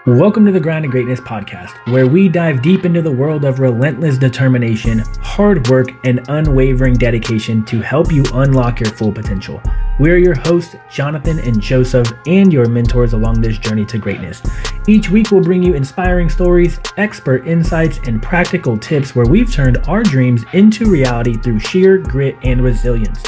Welcome to the Grind to Greatness podcast, where we dive deep into the world of relentless determination, hard work, and unwavering dedication to help you unlock your full potential. We're your hosts, Jonathan and Joseph, and your mentors along this journey to greatness. Each week, we'll bring you inspiring stories, expert insights, and practical tips where we've turned our dreams into reality through sheer grit and resilience.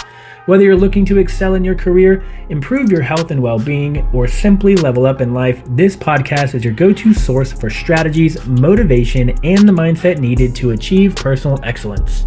Whether you're looking to excel in your career, improve your health and well-being, or simply level up in life, this podcast is your go-to source for strategies, motivation, and the mindset needed to achieve personal excellence.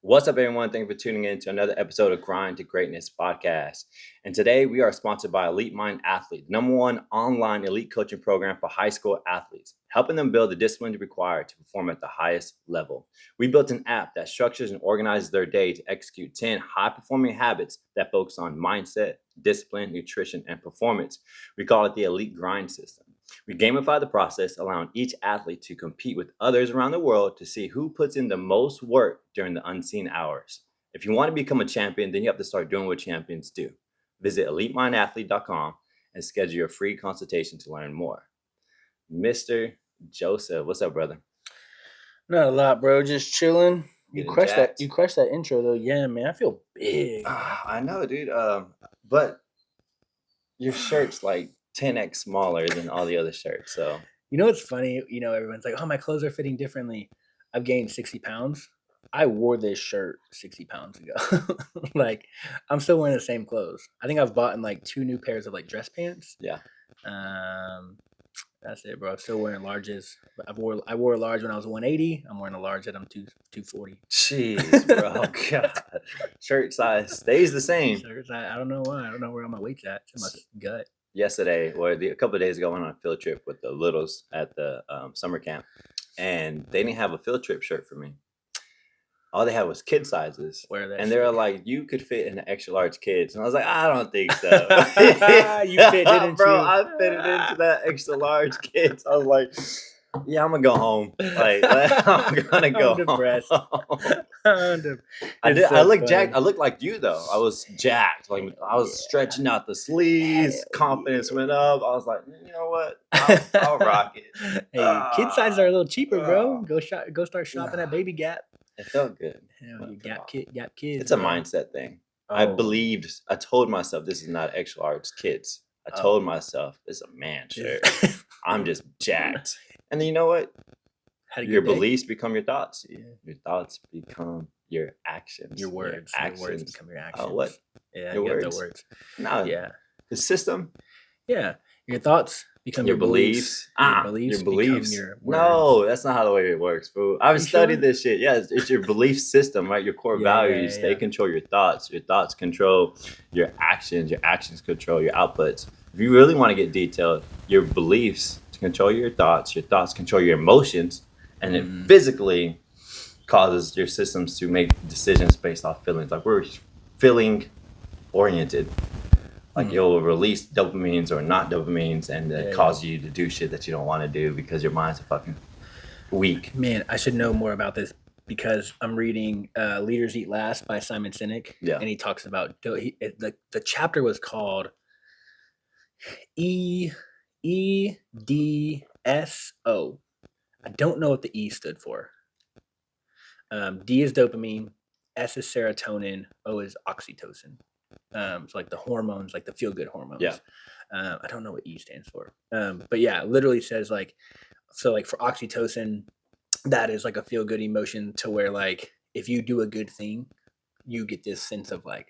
What's up, everyone? Thank you for tuning in to another episode of Grind to Greatness podcast. And today we are sponsored by Elite Mind Athlete, #1 online elite coaching program for high school athletes, helping them build the discipline required to perform at the highest level. We built an app that structures and organizes their day to execute 10 high-performing habits that focus on mindset, discipline, nutrition, and performance. We call it the Elite Grind System. We gamify the process, allowing each athlete to compete with others around the world to see who puts in the most work during the unseen hours. If you want to become a champion, then you have to start doing what champions do. Visit elitemindathlete.com and schedule your free consultation to learn more. Mr. Joseph, what's up, brother? Not a lot, bro. Just chilling. You Getting crushed jacked. that. You crushed that intro, though. Yeah, man. I feel big. I know, dude. But your shirt's like 10x smaller than all the other shirts. So You know what's funny? Everyone's like, oh, my clothes are fitting differently. I've gained 60 pounds. I wore this shirt 60 pounds ago. Like, I'm still wearing the same clothes. I think I've bought in like 2 new pairs of like dress pants. yeah. That's it, bro. I'm still wearing larges. I wore a large when I was 180. I'm wearing a large at 240. Jeez, bro. God. Shirt size stays the same. Shirts, I don't know why. I don't know where all my weight's at. It's in my gut. Yesterday, or a couple of days ago, I went on a field trip with the littles at the summer camp, and they didn't have a field trip shirt for me. All they had was kid sizes. Wear that and they were shit. like, you could fit in the extra large kids. And I was like, I don't think so. You fit, didn't bro, you? I fitted into that extra large kids. I was like, yeah, I'm going to go home. Like, I'm going to go I'm depressed. home. I looked jacked. I looked like you, though. I was jacked. Like, I was stretching out the sleeves. Confidence went up. I was like, you know what? I'll rock it. Hey, kid sizes are a little cheaper, bro. Go start shopping at Baby Gap. It felt good. Hell, you Gap kids. It's a mindset thing. I told myself this is not extra large kids. I told myself this is a man shirt. I'm just jacked. And then you know what? Your beliefs become your thoughts. Yeah. Your thoughts become your actions. Your words. Your words become your actions. Oh, what? Yeah, your words. The words. No. Yeah. The system. Yeah. Your thoughts become your beliefs. Your beliefs. Become your words. No, that's not how the way it works, fool. I've studied this shit. Yeah, it's your belief system, right? Your core values. They control your thoughts. Your thoughts control your actions. Your actions control your outputs. If you really want to get detailed, your beliefs control your thoughts. Your thoughts control your emotions, and it physically causes your systems to make decisions based off feelings. Like, we're feeling oriented. Like, you'll release dopamines or not dopamines, and it causes you to do shit that you don't want to do because your mind's fucking weak. Man, I should know more about this because I'm reading Leaders Eat Last by Simon Sinek. Yeah. And he talks about, the chapter was called EDSO. I don't know what the E stood for. D is dopamine, S is serotonin, O is oxytocin. So like the hormones, like the feel-good hormones. Yeah. I don't know what E stands for. But yeah, it literally says like, so like for oxytocin, that is like a feel-good emotion to where like if you do a good thing, you get this sense of like,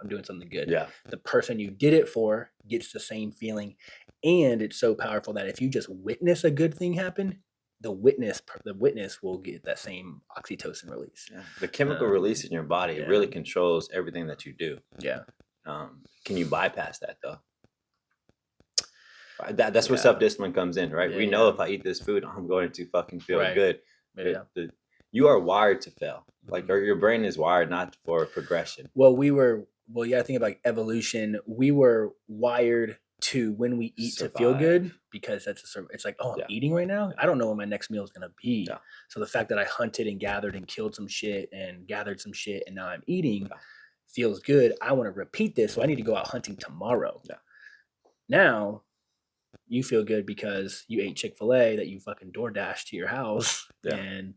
I'm doing something good. Yeah. The person you did it for gets the same feeling. And it's so powerful that if you just witness a good thing happen, the witness will get that same oxytocin release. Yeah. The chemical release in your body really controls everything that you do. Yeah. Can you bypass that though? That's where self-discipline comes in, right? We know if I eat this food, I'm going to fucking feel good. Yeah. You are wired to fail. Like, or your brain is wired not for progression. Well, think about evolution. We were wired to, when we eat, to feel good, because it's like, I'm eating right now. I don't know when my next meal is going to be. Yeah. So the fact that I hunted and gathered and killed some shit and gathered some shit and now I'm eating feels good. I want to repeat this. So I need to go out hunting tomorrow. Yeah. Now You feel good because you ate Chick-fil-A that you fucking DoorDash to your house. Yeah. And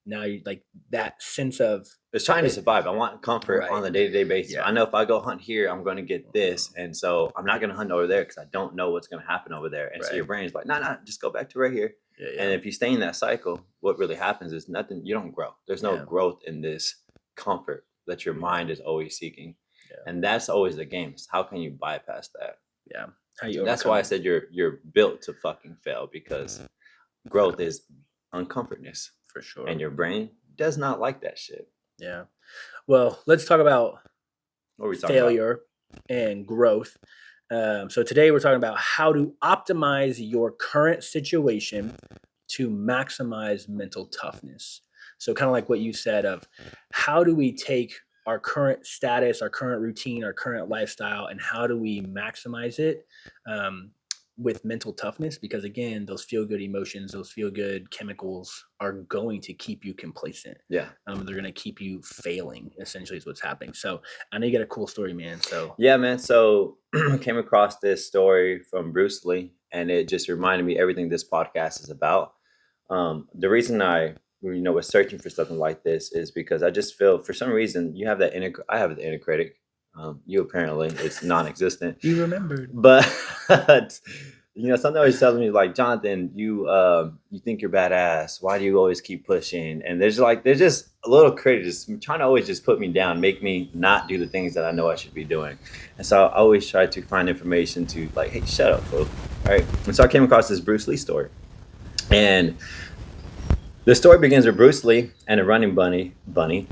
now you like that sense of it's trying to survive. I want comfort on the day-to-day basis. Yeah. I know if I go hunt here, I'm going to get this. And so I'm not going to hunt over there because I don't know what's going to happen over there. And so your brain's like, nah, just go back to right here. Yeah. And if you stay in that cycle, what really happens is nothing. You don't grow. There's no growth in this comfort that your mind is always seeking. Yeah. And that's always the game. Is how can you bypass that? Yeah. That's why I said you're built to fucking fail, because growth is uncomfortness. For sure. And your brain does not like that shit. Yeah. Well, let's talk about failure and growth. So today we're talking about how to optimize your current situation to maximize mental toughness. So kind of like what you said of how do we take our current status, our current routine, our current lifestyle, and how do we maximize it with mental toughness? Because again, those feel-good emotions, those feel-good chemicals are going to keep you complacent. Yeah. They're going to keep you failing, essentially, is what's happening. So I know you got a cool story, man. So yeah, man. So I came across this story from Bruce Lee, and it just reminded me everything this podcast is about. The reason I was searching for something like this is because I just feel for some reason you have that I have the inner critic. You apparently it's non-existent. You remembered, but something always tells me like, Jonathan, you think you're badass. Why do you always keep pushing? And there's just a little critic just trying to always just put me down, make me not do the things that I know I should be doing. And so I always try to find information to like, hey, shut up, folks. All right. And so I came across this Bruce Lee story, and the story begins with Bruce Lee and a running bunny, and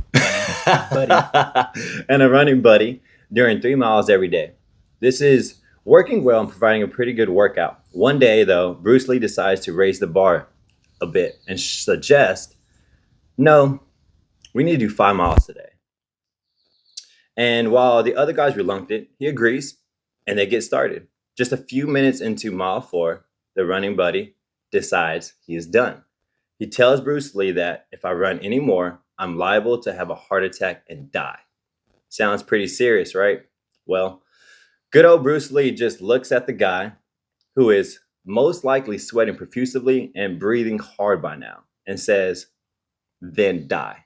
a running buddy during 3 miles every day. This is working well and providing a pretty good workout. One day, though, Bruce Lee decides to raise the bar a bit and suggest, no, we need to do 5 miles today. And while the other guy's reluctant, he agrees, and they get started. Just a few minutes into mile 4, the running buddy decides he is done. He tells Bruce Lee that if I run any more, I'm liable to have a heart attack and die. Sounds pretty serious, right? Well, good old Bruce Lee just looks at the guy who is most likely sweating profusely and breathing hard by now and says, then die.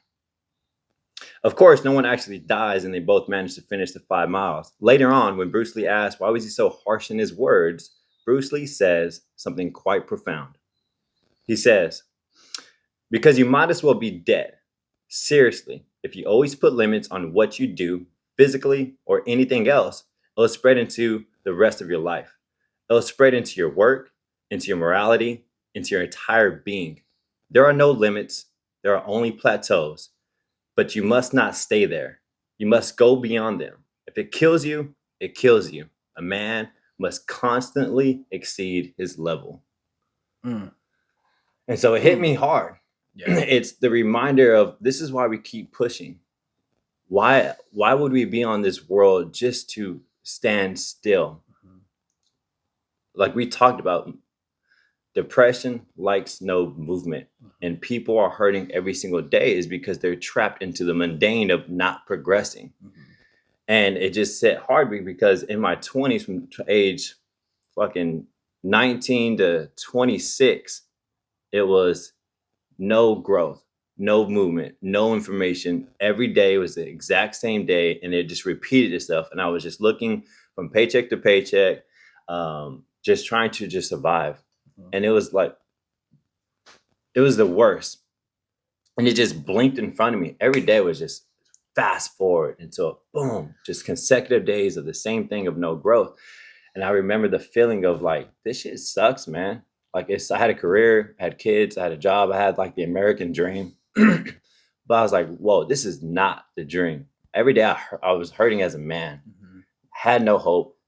Of course, no one actually dies, and they both manage to finish the 5 miles. Later on, when Bruce Lee asks why was he so harsh in his words, Bruce Lee says something quite profound. He says, because you might as well be dead. Seriously, if you always put limits on what you do, physically or anything else, it'll spread into the rest of your life. It'll spread into your work, into your morality, into your entire being. There are no limits. There are only plateaus. But you must not stay there. You must go beyond them. If it kills you, it kills you. A man must constantly exceed his level. And so it hit me hard. Yeah. It's the reminder of this is why we keep pushing. Why would we be on this world just to stand still? Like we talked about, depression likes no movement, and people are hurting every single day is because they're trapped into the mundane of not progressing. And it just hit hard because in my 20s, from age fucking 19 to 26, it was no growth, no movement, no information. Every day was the exact same day, and it just repeated itself. And I was just looking from paycheck to paycheck, just trying to just survive. And it was like, it was the worst. And it just blinked in front of me. Every day was just fast forward until boom, just consecutive days of the same thing of no growth. And I remember the feeling of like, this shit sucks, man. Like I had a career, I had kids, I had a job, I had like the American dream. But I was like, whoa, this is not the dream. Every day I was hurting as a man, had no hope,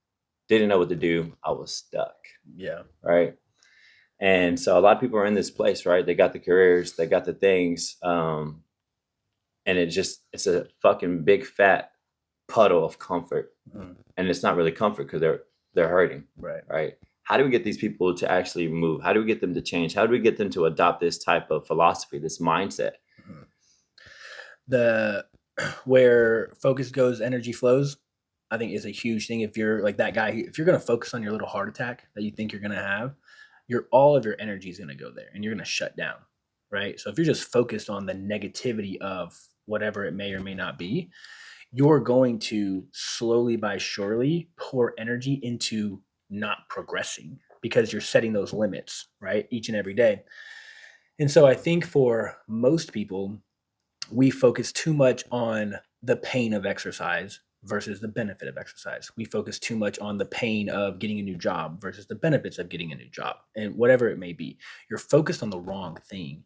didn't know what to do. I was stuck. Yeah. Right. And so a lot of people are in this place, right? They got the careers, they got the things. And it's a fucking big fat puddle of comfort. And it's not really comfort because they're hurting. Right. How do we get these people to actually move? How do we get them to change? How do we get them to adopt this type of philosophy, this mindset? Where focus goes, energy flows. I think is a huge thing. If you're like that guy, if you're going to focus on your little heart attack that you think you're going to have, all of your energy is going to go there and you're going to shut down, right? So if you're just focused on the negativity of whatever it may or may not be, you're going to slowly by surely pour energy into not progressing because you're setting those limits, right? Each and every day. And so I think for most people, we focus too much on the pain of exercise versus the benefit of exercise. We focus too much on the pain of getting a new job versus the benefits of getting a new job, and whatever it may be. You're focused on the wrong thing.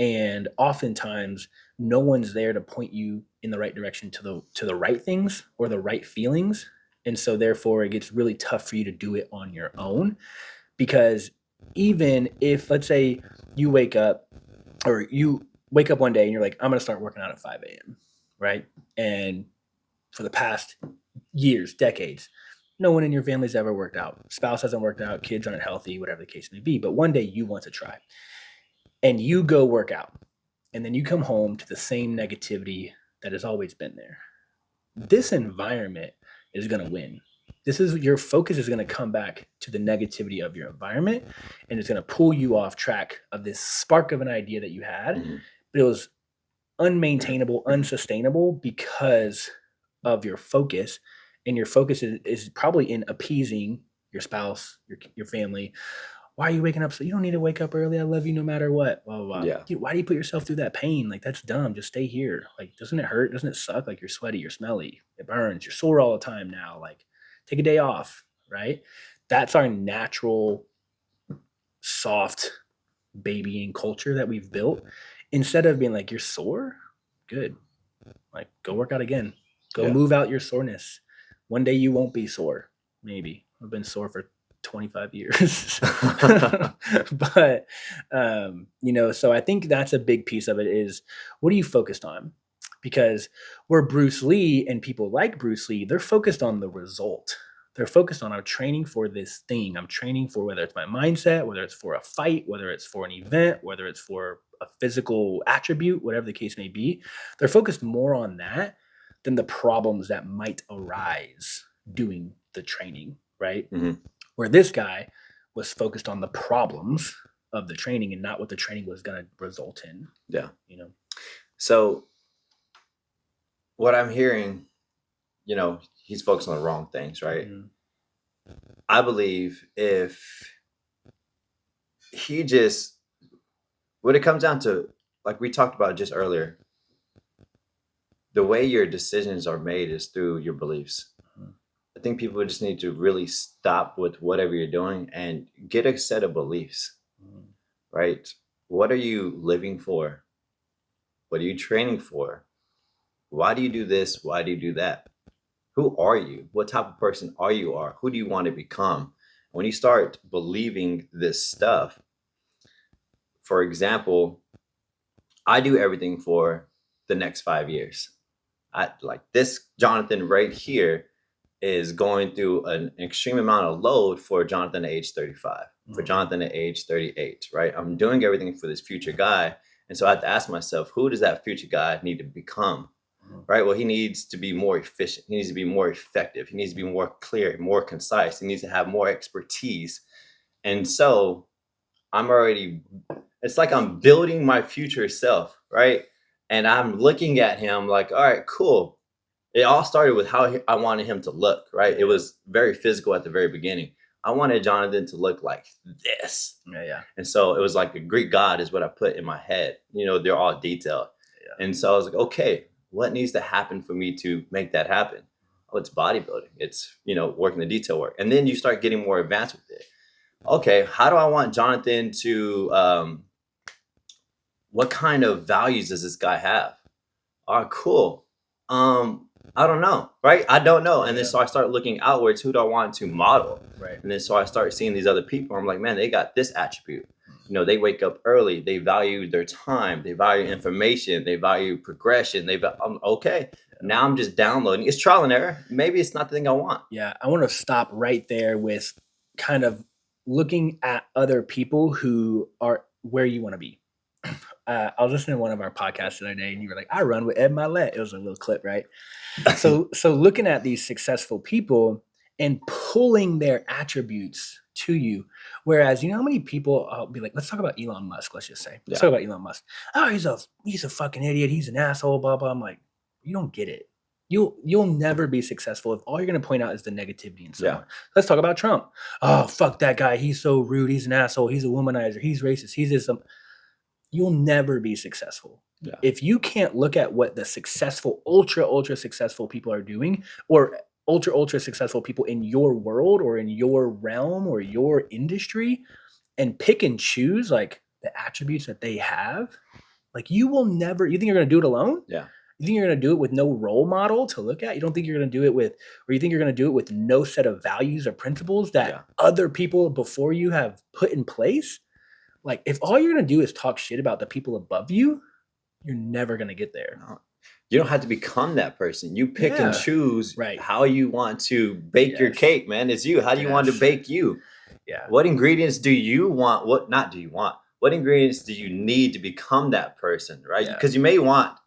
And oftentimes no one's there to point you in the right direction to the right things or the right feelings. And so therefore it gets really tough for you to do it on your own, because even if, let's say, you wake up one day and you're like, I'm going to start working out at 5 a.m., right? And for the past years, decades, no one in your family's ever worked out. Spouse hasn't worked out, kids aren't healthy, whatever the case may be. But one day you want to try and you go work out, and then you come home to the same negativity that has always been there. This environment is going to win. Your focus is going to come back to the negativity of your environment, and it's going to pull you off track of this spark of an idea that you had, but it was unmaintainable, unsustainable because of your focus. And your focus is probably in appeasing your spouse, your family. Why are you waking up? So you don't need to wake up early. I love you no matter what. Blah, blah, blah. Yeah. Dude, why do you put yourself through that pain? Like, that's dumb. Just stay here. Like, doesn't it hurt? Doesn't it suck? Like, you're sweaty, you're smelly, it burns, you're sore all the time now. Like, take a day off, right? That's our natural, soft babying culture that we've built. Instead of being like, you're sore? Good. Like, go work out again. Go move out your soreness. One day you won't be sore. Maybe. I've been sore for 25 years. But, so I think that's a big piece of it is, what are you focused on? Because we're Bruce Lee, and people like Bruce Lee, they're focused on the result. They're focused on, I'm training for this thing. I'm training for whether it's my mindset, whether it's for a fight, whether it's for an event, whether it's for a physical attribute, whatever the case may be. They're focused more on that than the problems that might arise doing the training, right? Mm-hmm. Where this guy was focused on the problems of the training and not what the training was going to result in. Yeah. So what I'm hearing, he's focused on the wrong things, right? Mm-hmm. I believe if he what it comes down to, like we talked about just earlier, the way your decisions are made is through your beliefs. Mm-hmm. I think people just need to really stop with whatever you're doing and get a set of beliefs, right? What are you living for? What are you training for? Why do you do this? Why do you do that? Who are you? What type of person are you? Who do you want to become? When you start believing this stuff, for example, I do everything for the next 5 years. Like this Jonathan right here is going through an extreme amount of load for Jonathan at age 35, for Jonathan at age 38, right? I'm doing everything for this future guy. And so I have to ask myself, who does that future guy need to become, right? Well, he needs to be more efficient. He needs to be more effective. He needs to be more clear, more concise. He needs to have more expertise. And so it's like I'm building my future self, right? And I'm looking at him like, all right, cool. It all started with how I wanted him to look, right? It was very physical at the very beginning. I wanted Jonathan to look like this. Yeah. And so it was like a Greek god is what I put in my head. They're all detailed. Yeah. And so I was like, okay, what needs to happen for me to make that happen? Oh, it's bodybuilding. It's, working the detail work. And then you start getting more advanced with it. Okay, how do I want Jonathan to, what kind of values does this guy have? All right, cool. I don't know, right? I don't know. And then so I start looking outwards. Who do I want to model? Right. And then so I start seeing these other people. I'm like, man, they got this attribute. They wake up early. They value their time. They value information. They value progression. Okay. Now I'm just downloading. It's trial and error. Maybe it's not the thing I want. Yeah. I want to stop right there with kind of looking at other people who are where you want to be. I was listening to one of our podcasts the other day, and you were like, "I run with Ed Milet." It was a little clip, right? So looking at these successful people and pulling their attributes to you, whereas you know how many people I'll be like, let's talk about Elon Musk. Let's just say, let's talk about Elon Musk. Oh, he's a fucking idiot. He's an asshole. Blah blah. I'm like, you don't get it. You'll never be successful if all you're going to point out is the negativity in someone. Let's talk about Trump. Oh, fuck that guy. He's so rude. He's an asshole. He's a womanizer. He's racist. He's this. You'll never be successful. If you can't look at what the successful, ultra successful people are doing, or ultra successful people in your world or in your realm or your industry, and pick and choose like the attributes that they have, like you will never, you think you're going to do it alone? Yeah. You think you're going to do it with no role model to look at? You don't think you're going to do it with, or you think you're going to do it with no set of values or principles that other people before you have put in place? Like if all you're going to do is talk shit about the people above you, you're never going to get there. No. You don't have to become that person. You pick and choose how you want to bake your cake, man. It's you. How do you want to bake you? Yeah. What ingredients do you want? What ingredients do you need to become that person, right? Because you may want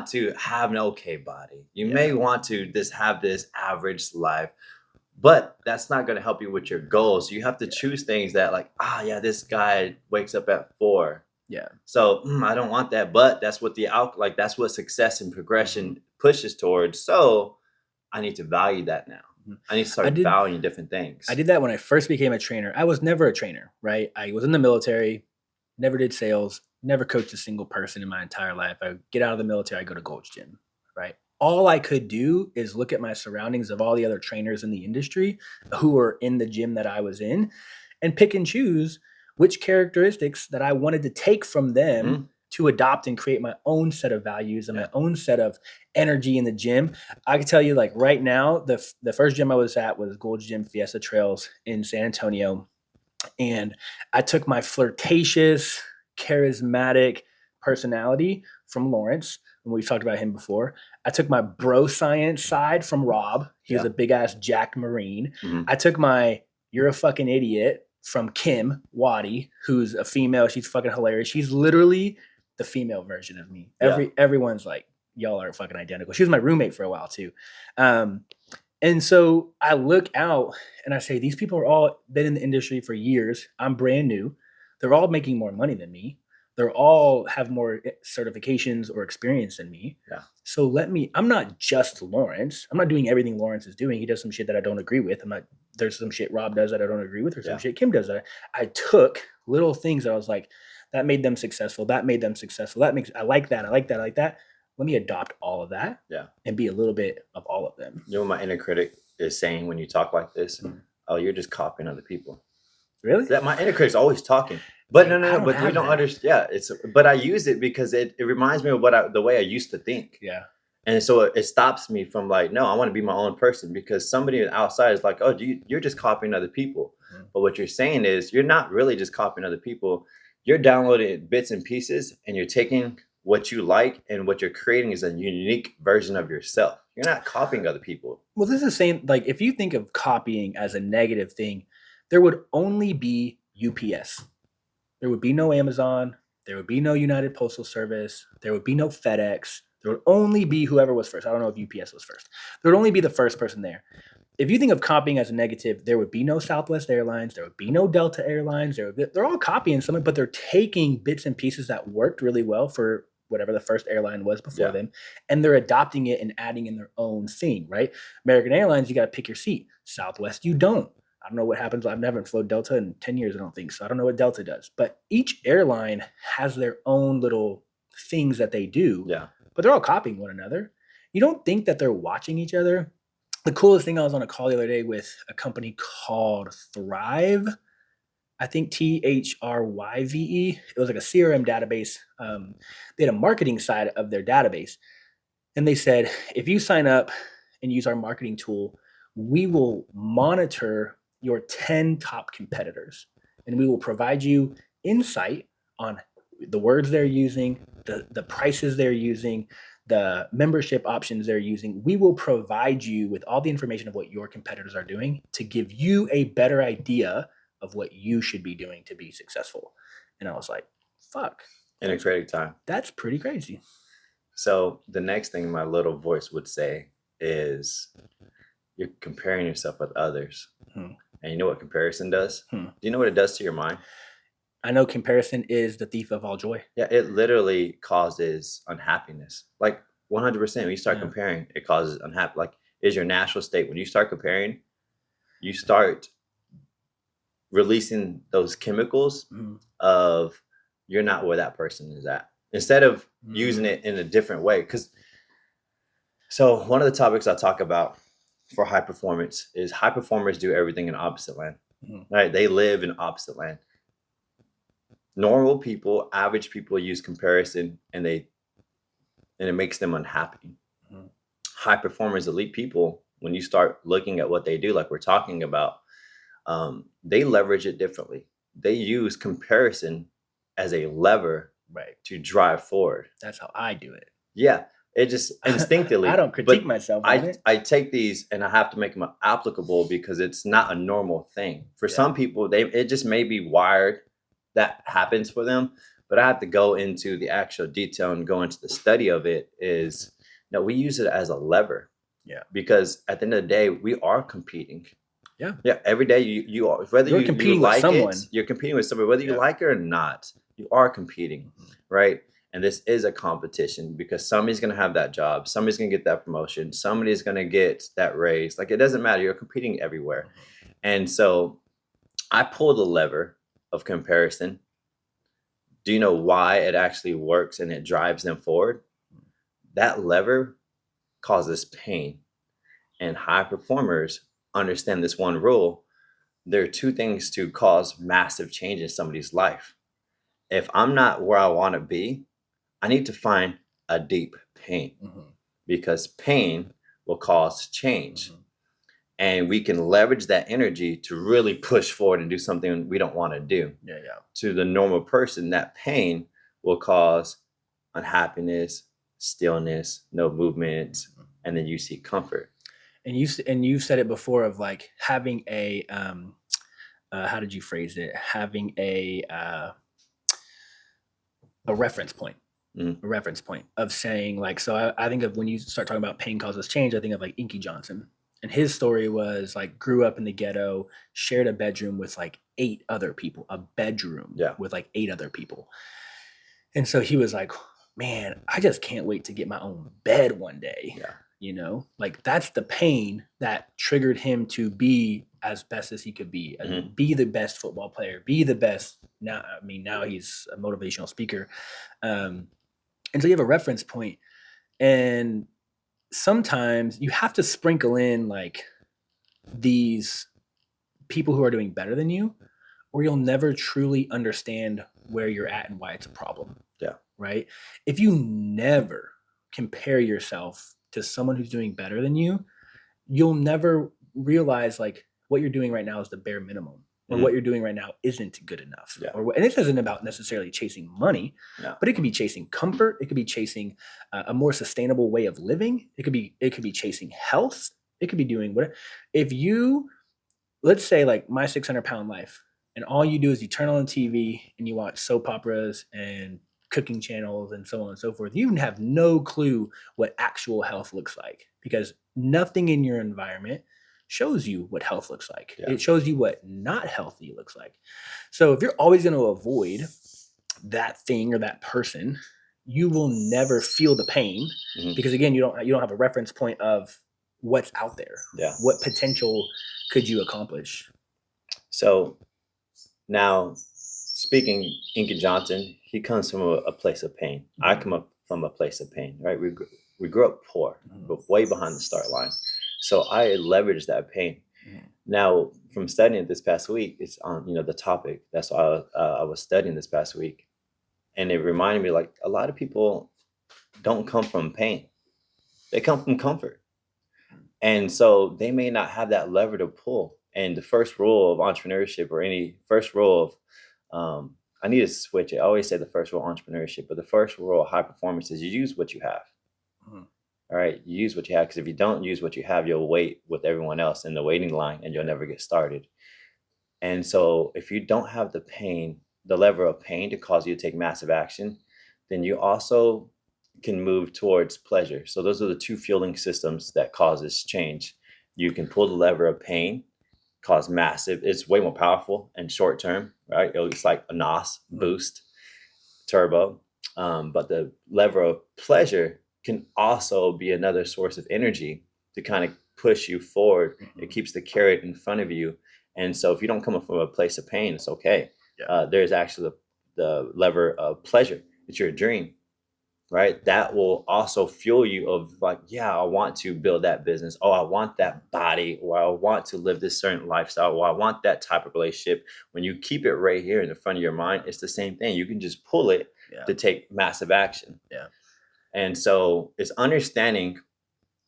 to have an okay body. You may want to just have this average life, but that's not going to help you with your goals. You have to choose things that like, this guy wakes up at 4. Yeah. So I don't want that, but that's what that's what success and progression pushes towards. So I need to value that now. I need to start valuing different things. I did that when I first became a trainer. I was never a trainer, right? I was in the military, never did sales, never coached a single person in my entire life. I get out of the military, I go to Gold's Gym, right? All I could do is look at my surroundings of all the other trainers in the industry who were in the gym that I was in and pick and choose which characteristics that I wanted to take from them to adopt and create my own set of values and my own set of energy in the gym. I can tell you like right now, the first gym I was at was Gold's Gym Fiesta Trails in San Antonio. And I took my flirtatious, charismatic personality from Lawrence, and we've talked about him before. I took my bro science side from Rob. He was a big ass jacked Marine. I took my you're a fucking idiot from Kim Waddy, who's a female. She's fucking hilarious. She's literally the female version of me. Everyone's like, y'all are fucking identical. She was my roommate for a while too. And so I look out and I say, these people are all been in the industry for years. I'm brand new. They're all making more money than me. They're all have more certifications or experience than me. Yeah. So I'm not just Lawrence. I'm not doing everything Lawrence is doing. He does some shit that I don't agree with. There's some shit Rob does that I don't agree with, or some shit Kim does that I took little things that I was like, that made them successful. That made them successful. I like that. I like that. I like that. Let me adopt all of that and be a little bit of all of them. You know what my inner critic is saying when you talk like this? Oh, you're just copying other people. Really? That my inner critic's always talking. But no, but we don't understand. But I use it because it reminds me of the way I used to think. Yeah. And so it stops me from like, no, I want to be my own person, because somebody outside is like, oh, you're just copying other people. But what you're saying is you're not really just copying other people. You're downloading bits and pieces and you're taking what you like, and what you're creating is a unique version of yourself. You're not copying other people. Well, this is the same, like if you think of copying as a negative thing, there would only be UPS. There would be no Amazon. There would be no United Postal Service. There would be no FedEx. There would only be whoever was first. I don't know if UPS was first. There would only be the first person there. If you think of copying as a negative, there would be no Southwest Airlines. There would be no Delta Airlines. They're all copying something, but they're taking bits and pieces that worked really well for whatever the first airline was before them, and they're adopting it and adding in their own thing, right? American Airlines, you got to pick your seat. Southwest, you don't. I don't know what happens. I've never flown Delta in 10 years, I don't think. So I don't know what Delta does. But each airline has their own little things that they do. Yeah. But they're all copying one another. You don't think that they're watching each other. The coolest thing, I was on a call the other day with a company called Thrive. I think THRYVE. It was like a CRM database. They had a marketing side of their database. And they said, if you sign up and use our marketing tool, we will monitor your 10 top competitors. And we will provide you insight on the words they're using, the prices they're using, the membership options they're using. We will provide you with all the information of what your competitors are doing to give you a better idea of what you should be doing to be successful. And I was like, fuck. In a creative time. That's pretty crazy. So the next thing my little voice would say is you're comparing yourself with others. And you know what comparison does? Do you know what it does to your mind? I know comparison is the thief of all joy. Yeah, it literally causes unhappiness. Like 100%. When you start comparing, it causes unhappy. Like, is your natural state. When you start comparing, you start releasing those chemicals of you're not where that person is at. Instead of using it in a different way. So one of the topics I talk about for high performance is high performers do everything in opposite land. Right? They live in opposite land. Normal people, average people use comparison and it makes them unhappy. High performers, elite people, when you start looking at what they do, like we're talking about, they leverage it differently. They use comparison as a lever to drive forward. That's how I do it. Yeah. It just instinctively. I don't critique myself on it. I take these and I have to make them applicable because it's not a normal thing. For some people, it just may be wired that happens for them. But I have to go into the actual detail and go into the study of it is, we use it as a lever. Yeah. Because at the end of the day, we are competing. Yeah. Yeah. Every day you are, whether you're competing with someone, you're competing with somebody, whether you like it or not, you are competing. Right. And this is a competition because somebody's going to have that job. Somebody's going to get that promotion. Somebody's going to get that raise. Like, it doesn't matter. You're competing everywhere. And so I pull the lever of comparison. Do you know why it actually works and it drives them forward? That lever causes pain. And high performers understand this one rule. There are two things to cause massive change in somebody's life. If I'm not where I want to be, I need to find a deep pain because pain will cause change. And we can leverage that energy to really push forward and do something we don't want to do. Yeah. To the normal person, that pain will cause unhappiness, stillness, no movement, and then you seek comfort. And you said it before of like having a how did you phrase it? Having a reference point. A reference point of saying like, so I think of when you start talking about pain causes change, I think of like Inky Johnson. And his story was like, grew up in the ghetto, shared a bedroom with like 8 other people, with like 8 other people. And so he was like, man, I just can't wait to get my own bed one day. Yeah. Like that's the pain that triggered him to be as best as he could be, be the best football player, be the best. Now he's a motivational speaker. And so you have a reference point, and sometimes you have to sprinkle in like these people who are doing better than you, or you'll never truly understand where you're at and why it's a problem. Yeah. Right. If you never compare yourself to someone who's doing better than you, you'll never realize like what you're doing right now is the bare minimum. Or what you're doing right now isn't good enough. Yeah. And this isn't about necessarily chasing money, but it could be chasing comfort. It could be chasing a more sustainable way of living. It could be chasing health. It could be doing whatever. If you, let's say like my 600-pound life, and all you do is you turn on TV and you watch soap operas and cooking channels and so on and so forth, you have no clue what actual health looks like because nothing in your environment shows you what health looks like. Yeah. It shows you what not healthy looks like. So if you're always going to avoid that thing or that person, you will never feel the pain because again, you don't have a reference point of what's out there. Yeah. What potential could you accomplish? So now speaking Inky Johnson, he comes from a place of pain. I come up from a place of pain, right? We grew up poor, but way behind the start line. So I leveraged that pain. Now, from studying this past week, it's on the topic. That's why I was studying this past week, and it reminded me like a lot of people don't come from pain; they come from comfort, and so they may not have that lever to pull. And the first rule of entrepreneurship, or any first rule of, I need to switch it. I always say the first rule of entrepreneurship, but the first rule of high performance is you use what you have. All right, you use what you have, because if you don't use what you have, you'll wait with everyone else in the waiting line and you'll never get started. And so if you don't have the pain the lever of pain to cause you to take massive action, then you also can move towards pleasure. So those are the two fueling systems that causes change. You can pull the lever of pain, cause massive, it's way more powerful and short term, right? It's like a NOS boost, turbo. But the lever of pleasure can also be another source of energy to kind of push you forward. It keeps the carrot in front of you. And so if you don't come from a place of pain, it's okay. There's actually the lever of pleasure. It's your dream, right? That will also fuel you of like, yeah, I want to build that business. Oh, I want that body, or I want to live this certain lifestyle, or I want that type of relationship. When you keep it right here in the front of your mind, it's the same thing. You can just pull it to take massive action. And so it's understanding,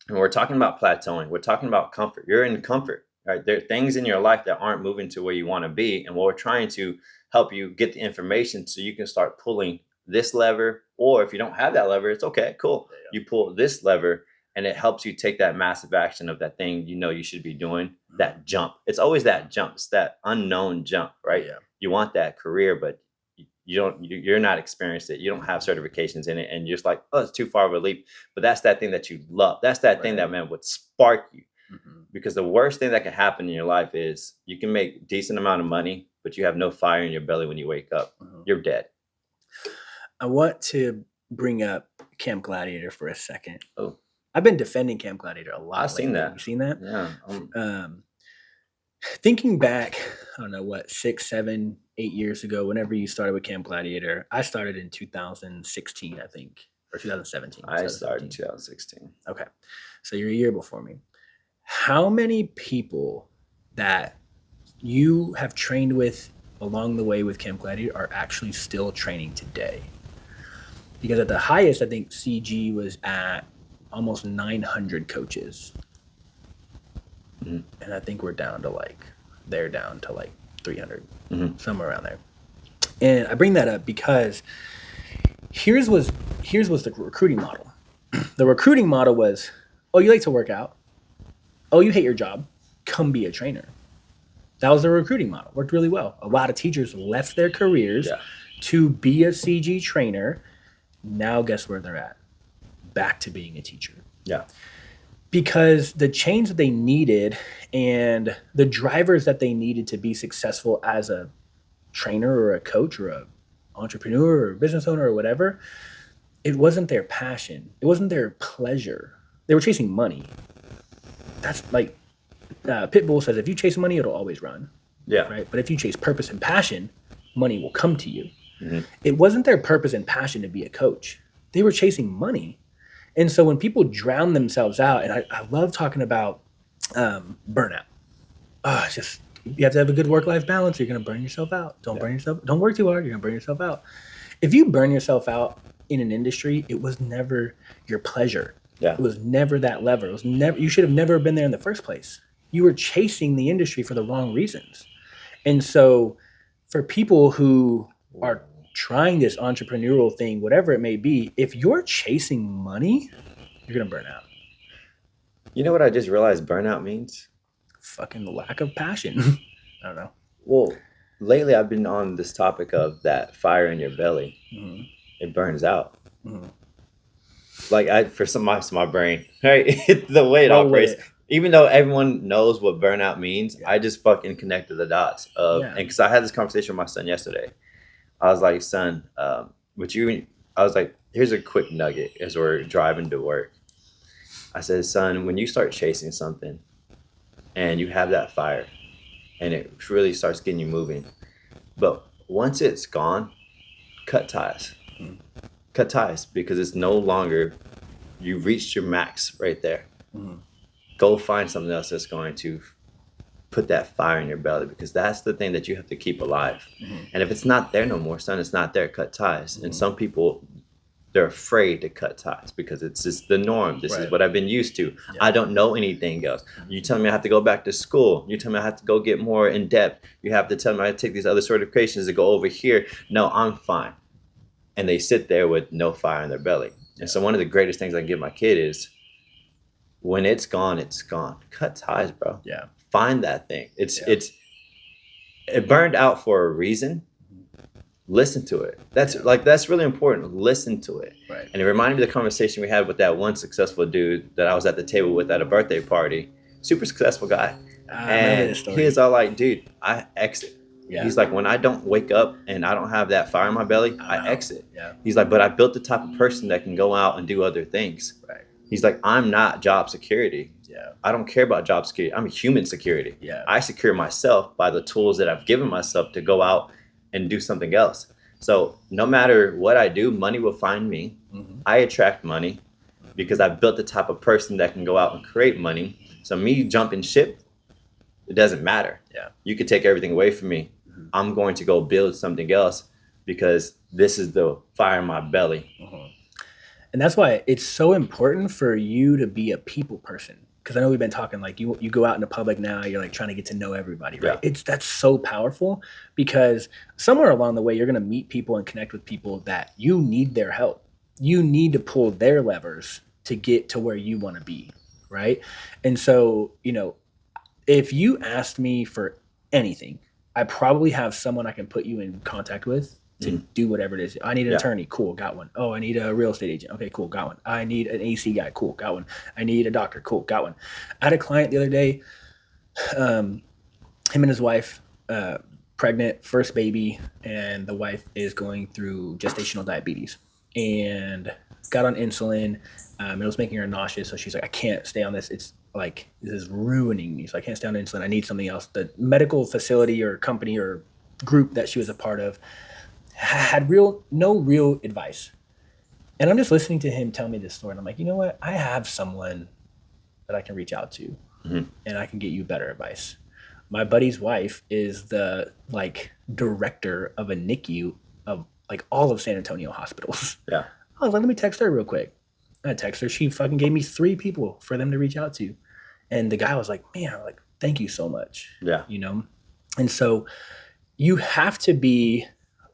and we're talking about plateauing. We're talking about comfort. You're in comfort, right? There are things in your life that aren't moving to where you want to be. And we're trying to help you get the information so you can start pulling this lever, or if you don't have that lever, it's okay, cool. You pull this lever and it helps you take that massive action of that thing you should be doing, that jump. It's always that jump. It's that unknown jump, right? You want that career, but you're not experienced it. You don't have certifications in it, and you're just like, oh, it's too far of a leap. But that's that thing that you love. That's that thing that, man, would spark you. Because the worst thing that can happen in your life is you can make decent amount of money, but you have no fire in your belly when you wake up. You're dead. I want to bring up Camp Gladiator for a second. Oh, I've been defending Camp Gladiator a lot. I've seen that. You seen that? Yeah. Thinking back, I don't know what, 6, 7, 8 years ago, whenever you started with Camp Gladiator, I started in 2016, I think, or 2017. I started in 2016. Okay. So you're a year before me. How many people that you have trained with along the way with Camp Gladiator are actually still training today? Because at the highest, I think CG was at almost 900 coaches. And I think they're down to like 300, somewhere around there. And I bring that up because here's was the recruiting model. The recruiting model was, oh, you like to work out. Oh, you hate your job. Come be a trainer. That was the recruiting model. Worked really well. A lot of teachers left their careers to be a CG trainer. Now guess where they're at? Back to being a teacher. Yeah. Because the change that they needed and the drivers that they needed to be successful as a trainer or a coach or an entrepreneur or a business owner or whatever, it wasn't their passion. It wasn't their pleasure. They were chasing money. That's like Pitbull says, if you chase money, it'll always run. Yeah. Right. But if you chase purpose and passion, money will come to you. It wasn't their purpose and passion to be a coach. They were chasing money. And so when people drown themselves out, and I love talking about burnout. Just you have to have a good work-life balance. You're going to burn yourself out. Don't burn yourself. Don't work too hard. You're going to burn yourself out. If you burn yourself out in an industry, it was never your pleasure. It was never that lever. It was never. You should have never been there in the first place. You were chasing the industry for the wrong reasons. And so for people who are trying this entrepreneurial thing, whatever it may be, if you're chasing money, you're going to burn out. You know what I just realized burnout means? Fucking lack of passion. I don't know. Well, lately I've been on this topic of that fire in your belly. It burns out. Like for some of my brain, right? The way it operates. Even though everyone knows what burnout means, I just fucking connected the dots. And because I had this conversation with my son yesterday. I was like, son, I was like, here's a quick nugget as we're driving to work. I said, son, when you start chasing something and you have that fire and it really starts getting you moving, but once it's gone, cut ties. Cut ties, because it's no longer, you've reached your max right there. Go find something else that's going to put that fire in your belly, because that's the thing that you have to keep alive. And if it's not there no more, son, it's not there. Cut ties. And some people, they're afraid to cut ties because it's just the norm. This is what I've been used to. I don't know anything else. You tell me I have to go back to school. You tell me I have to go get more in depth. You have to tell me I have to take these other certifications to go over here. No, I'm fine. And they sit there with no fire in their belly. And so one of the greatest things I can give my kid is, when it's gone, it's gone. Cut ties, bro. Find that thing. It burned out for a reason, listen to it. That's really important. Listen to it. Right. And it reminded me of the conversation we had with that one successful dude that I was at the table with at a birthday party. Super successful guy. I remember this story. He is all like, dude, I exit. Yeah. He's like, when I don't wake up and I don't have that fire in my belly, I exit. Yeah. He's like, but I built the type of person that can go out and do other things. Right. He's like, I'm not job security. Yeah. I don't care about job security. I'm human security. Yeah. I secure myself by the tools that I've given myself to go out and do something else. So no matter what I do, money will find me. Mm-hmm. I attract money because I built the type of person that can go out and create money. So me jumping ship, it doesn't matter. Yeah. You could take everything away from me. Mm-hmm. I'm going to go build something else because this is the fire in my belly. Mm-hmm. And that's why it's so important for you to be a people person. Because I know we've been talking like you go out in the public now, you're like trying to get to know everybody, right? Yeah. That's so powerful because somewhere along the way, you're going to meet people and connect with people that you need their help. You need to pull their levers to get to where you want to be, right? And so, if you asked me for anything, I probably have someone I can put you in contact with to do whatever it is. I need an attorney. Cool. Got one. Oh, I need a real estate agent. Okay, cool. Got one. I need an AC guy. Cool. Got one. I need a doctor. Cool. Got one. I had a client the other day, him and his wife, pregnant, first baby, and the wife is going through gestational diabetes and got on insulin. It was making her nauseous. So she's like, I can't stay on this. It's like, this is ruining me. So I can't stay on insulin. I need something else. The medical facility or company or group that she was a part of had no real advice. And I'm just listening to him tell me this story. And I'm like, you know what? I have someone that I can reach out to and I can get you better advice. My buddy's wife is the director of a NICU of all of San Antonio hospitals. Yeah. I was like, let me text her real quick. I text her. She fucking gave me 3 people for them to reach out to. And the guy was like, man, thank you so much. Yeah. And so you have to be,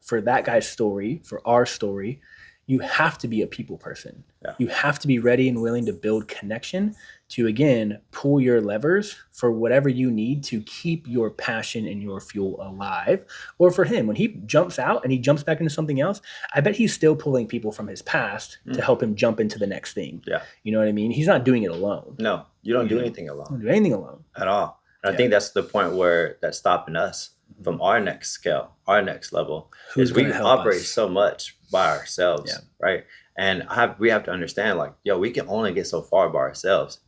for that guy's story, for our story, you have to be a people person. Yeah. You have to be ready and willing to build connection to, again, pull your levers for whatever you need to keep your passion and your fuel alive. Or for him, when he jumps out and he jumps back into something else, I bet he's still pulling people from his past to help him jump into the next thing. Yeah. You know what I mean? He's not doing it alone. No, you don't do anything alone. You don't do anything alone. At all. And I think that's the point where that's stopping us from our next scale, our next level. Is we operate so much by ourselves, right? And we have to understand, we can only get so far by ourselves.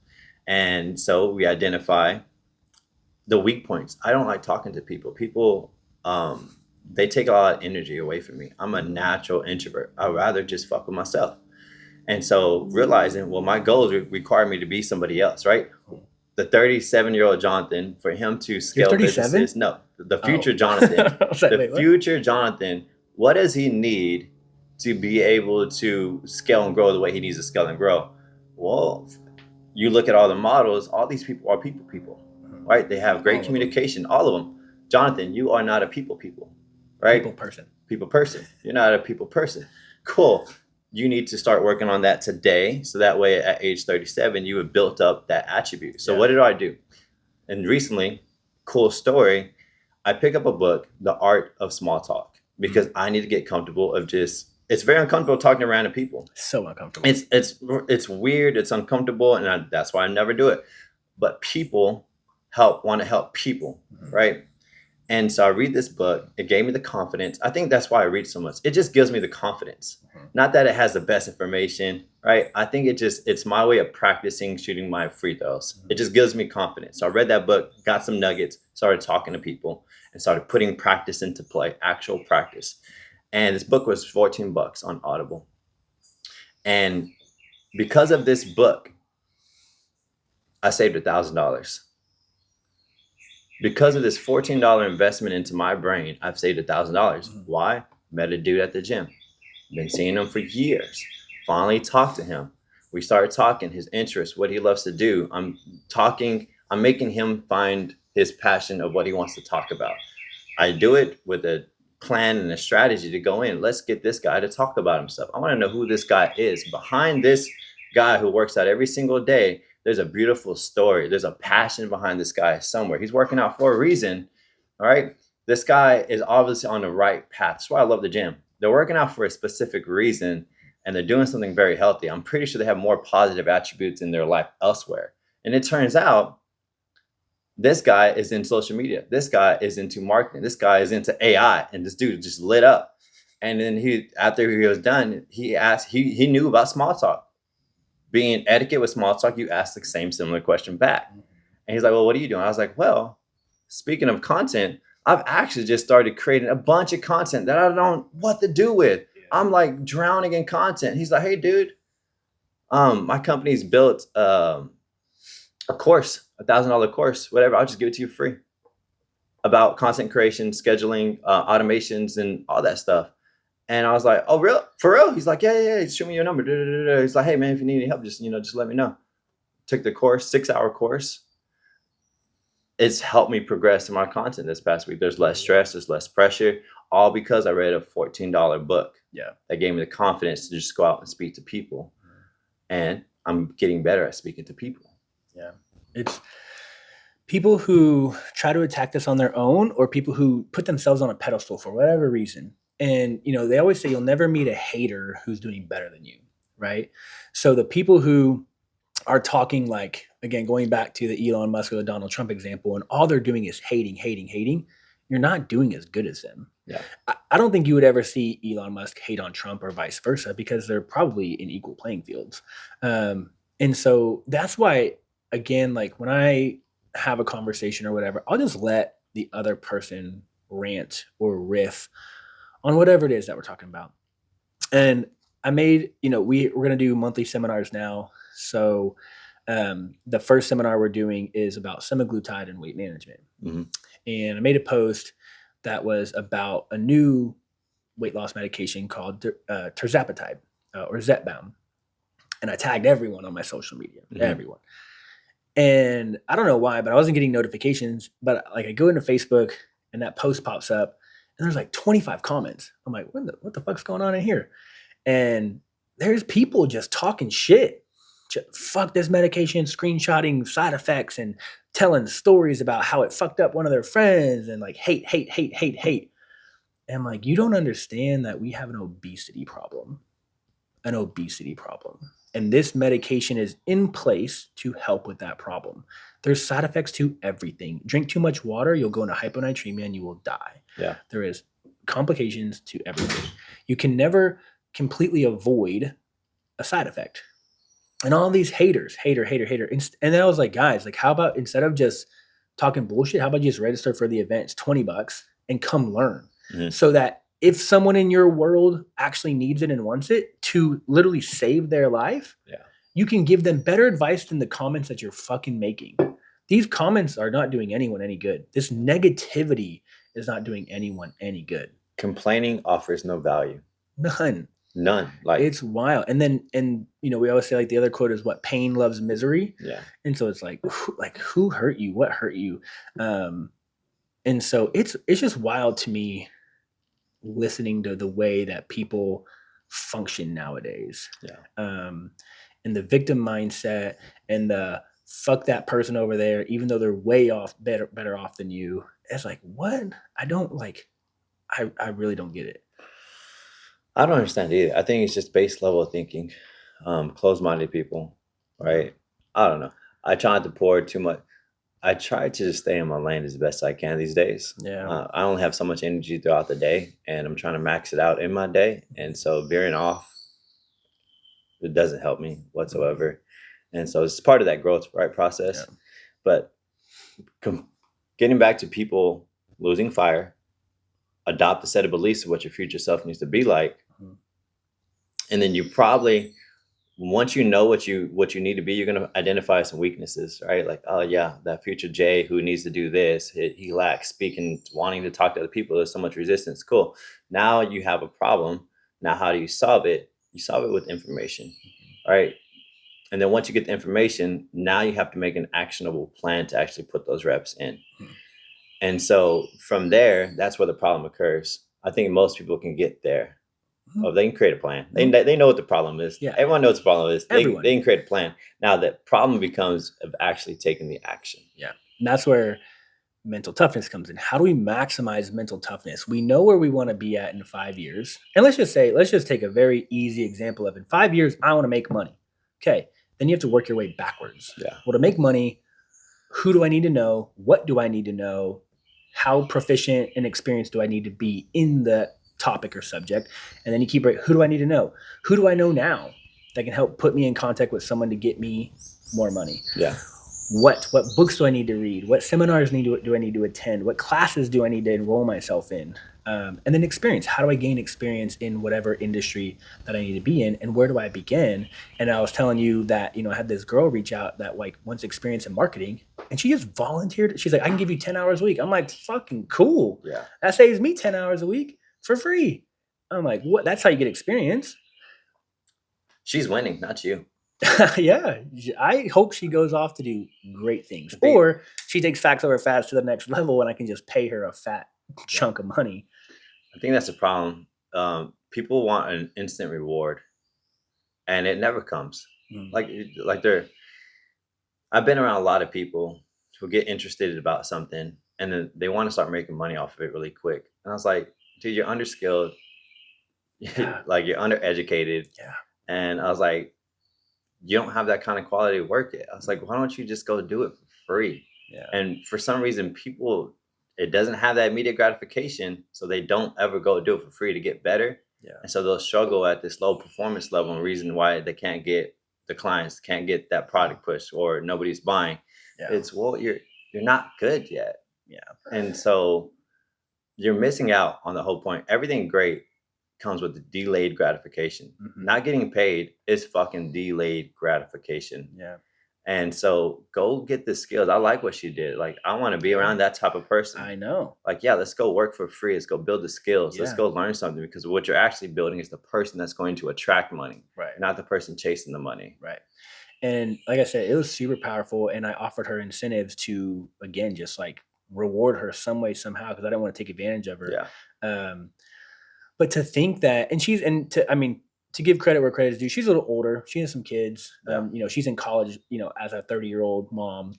And so we identify the weak points. I don't like talking to people. People, they take a lot of energy away from me. I'm a natural introvert. I'd rather just fuck with myself. And so realizing, my goals require me to be somebody else, right? The 37-year-old Jonathan, for him to scale businesses. No, the future Jonathan. Future Jonathan, what does he need to be able to scale and grow the way he needs to scale and grow? Well, you look at all the models, all these people are people, right? They have great communication, all of them. Jonathan, you are not a people, right? People person. You're not a people person. Cool. You need to start working on that today. So that way at age 37, you have built up that attribute. So what did I do? And recently, cool story, I pick up a book, The Art of Small Talk, because I need to get comfortable of it's very uncomfortable talking to random people. So uncomfortable. It's weird. It's uncomfortable. And that's why I never do it. But people want to help people, right? And so I read this book. It gave me the confidence. I think that's why I read so much. It just gives me the confidence. Not that it has the best information, right? I think it's my way of practicing shooting my free throws. It just gives me confidence. So I read that book, got some nuggets, started talking to people, and started putting practice into play, actual practice. And this book was $14 on Audible. And because of this book, I saved $1,000. Because of this $14 investment into my brain, I've saved $1,000. Why? Met a dude at the gym. Been seeing him for years. Finally talked to him. We started talking, his interests, what he loves to do. I'm making him find his passion of what he wants to talk about. I do it with a plan and a strategy to go in. Let's get this guy to talk about himself. I want to know who this guy is. Behind this guy who works out every single day, there's a beautiful story. There's a passion behind this guy somewhere. He's working out for a reason. All right. this guy is obviously on the right path. That's why I love the gym. They're working out for a specific reason and they're doing something very healthy. I'm pretty sure they have more positive attributes in their life elsewhere. And it turns out this guy is in social media. This guy is into marketing. This guy is into AI. And this dude just lit up. And then after he was done, he asked, he knew about small talk. Being etiquette with small talk, you ask the same similar question back. And he's like, well, what are you doing? I was like, well, speaking of content, I've actually just started creating a bunch of content that I don't know what to do with. Yeah. I'm like drowning in content. He's like, hey, dude, my company's built a course, $1,000 course, whatever. I'll just give it to you free about content creation, scheduling, automations, and all that stuff. And I was like, oh, real? For real? He's like, yeah. Show me your number. He's like, hey, man, if you need any help, just let me know. Took the course, 6-hour course. It's helped me progress in my content this past week. There's less stress, there's less pressure, all because I read a $14 book. Yeah, that gave me the confidence to just go out and speak to people. And I'm getting better at speaking to people. Yeah. It's people who try to attack this on their own or people who put themselves on a pedestal for whatever reason. And, they always say you'll never meet a hater who's doing better than you, right? So the people who are talking like, again, going back to the Elon Musk or the Donald Trump example, and all they're doing is hating, you're not doing as good as them. Yeah. I don't think you would ever see Elon Musk hate on Trump or vice versa because they're probably in equal playing fields. And so that's why, again, like when I have a conversation or whatever, I'll just let the other person rant or riff on whatever it is that we're talking about. And I made, we're going to do monthly seminars now. So the first seminar we're doing is about semaglutide and weight management. Mm-hmm. And I made a post that was about a new weight loss medication called tirzepatide or Zepbound. And I tagged everyone on my social media, everyone. And I don't know why, but I wasn't getting notifications. But like I go into Facebook and that post pops up and there's like 25 comments. I'm like, what the fuck's going on in here? And there's people just talking shit. Fuck this medication, screenshotting side effects and telling stories about how it fucked up one of their friends and like hate. And I'm like, you don't understand that we have an obesity problem. And this medication is in place to help with that problem. There's side effects to everything. Drink too much water, you'll go into hyponatremia and you will die. Yeah. There is complications to everything. You can never completely avoid a side effect. And all these haters, hater. And then I was like, guys, like how about instead of just talking bullshit, how about you just register for the event? It's $20 and come learn. Mm-hmm. So that if someone in your world actually needs it and wants it to literally save their life, you can give them better advice than the comments that you're fucking making. These comments are not doing anyone any good. This negativity is not doing anyone any good. Complaining offers no value. None. Like it's wild. And we always say like the other quote is what pain loves misery. Yeah. And so it's like who hurt you? What hurt you? And so it's just wild to me listening to the way that people function nowadays. Yeah. And the victim mindset and the fuck that person over there, even though they're way off better off than you. It's like, what? I don't like I really don't get it. I don't understand either. I think it's just base level thinking, closed-minded people, right? I don't know. I try not to pour too much. I try to just stay in my lane as best I can these days. Yeah. I only have so much energy throughout the day, and I'm trying to max it out in my day. And so veering off, it doesn't help me whatsoever. And so it's part of that growth process. Yeah. But getting back to people losing fire, adopt a set of beliefs of what your future self needs to be like. Mm-hmm. And then you probably, once you know what you need to be, you're going to identify some weaknesses, right? Like, oh yeah, that future Jay who needs to do this, he lacks speaking, wanting to talk to other people. There's so much resistance. Cool. Now you have a problem. Now, how do you solve it? You solve it with information, right? And then once you get the information, now you have to make an actionable plan to actually put those reps in. Mm-hmm. And so from there, that's where the problem occurs. I think most people can get there. Mm-hmm. Oh, they can create a plan. They know what the problem is. Yeah. Everyone knows what the problem is. They can create a plan. Now the problem becomes of actually taking the action. Yeah. And that's where mental toughness comes in. How do we maximize mental toughness? We know where we want to be at in 5 years. And let's just take a very easy example of in 5 years, I want to make money. Okay. Then you have to work your way backwards. Yeah. Well, to make money, who do I need to know? What do I need to know? How proficient and experienced do I need to be in the topic or subject? And then you keep, who do I need to know? Who do I know now that can help put me in contact with someone to get me more money? Yeah. What books do I need to read? What seminars do I need to attend? What classes do I need to enroll myself in? And then experience. How do I gain experience in whatever industry that I need to be in? And where do I begin? And I was telling you that, I had this girl reach out that like wants experience in marketing, and she just volunteered. She's like, I can give you 10 hours a week. I'm like, fucking cool. Yeah. That saves me 10 hours a week for free. I'm like, what? That's how you get experience. She's winning, not you. Yeah, I hope she goes off to do great things, or she takes Facts Over Fats to the next level, and I can just pay her a fat chunk of money. I think that's the problem. People want an instant reward, and it never comes. I've been around a lot of people who get interested about something, and then they want to start making money off of it really quick. And I was like, dude, you're underskilled, like you're undereducated, and I was like, you don't have that kind of quality of work yet. I was like, why don't you just go do it for free? Yeah. And for some reason, people, it doesn't have that immediate gratification, so they don't ever go do it for free to get better. Yeah. And so they'll struggle at this low performance level, and reason why they can't get the clients, can't get that product pushed, or nobody's buying. Yeah. It's, well, you're not good yet. Yeah. And so you're missing out on the whole point. Everything great comes with the delayed gratification. Mm-hmm. Not getting paid is fucking delayed gratification. Yeah. And so go get the skills. I like what she did. Like, I want to be around that type of person. I know. Like, yeah, let's go work for free. Let's go build the skills. Let's go learn something, because what you're actually building is the person that's going to attract money, right? Not the person chasing the money, right? And like I said, it was super powerful. And I offered her incentives to, again, just like reward her some way, somehow, because I didn't want to take advantage of her. Yeah. But to think that, and to give credit where credit is due, she's a little older. She has some kids. Yeah. She's in college, as a 30-year-old mom.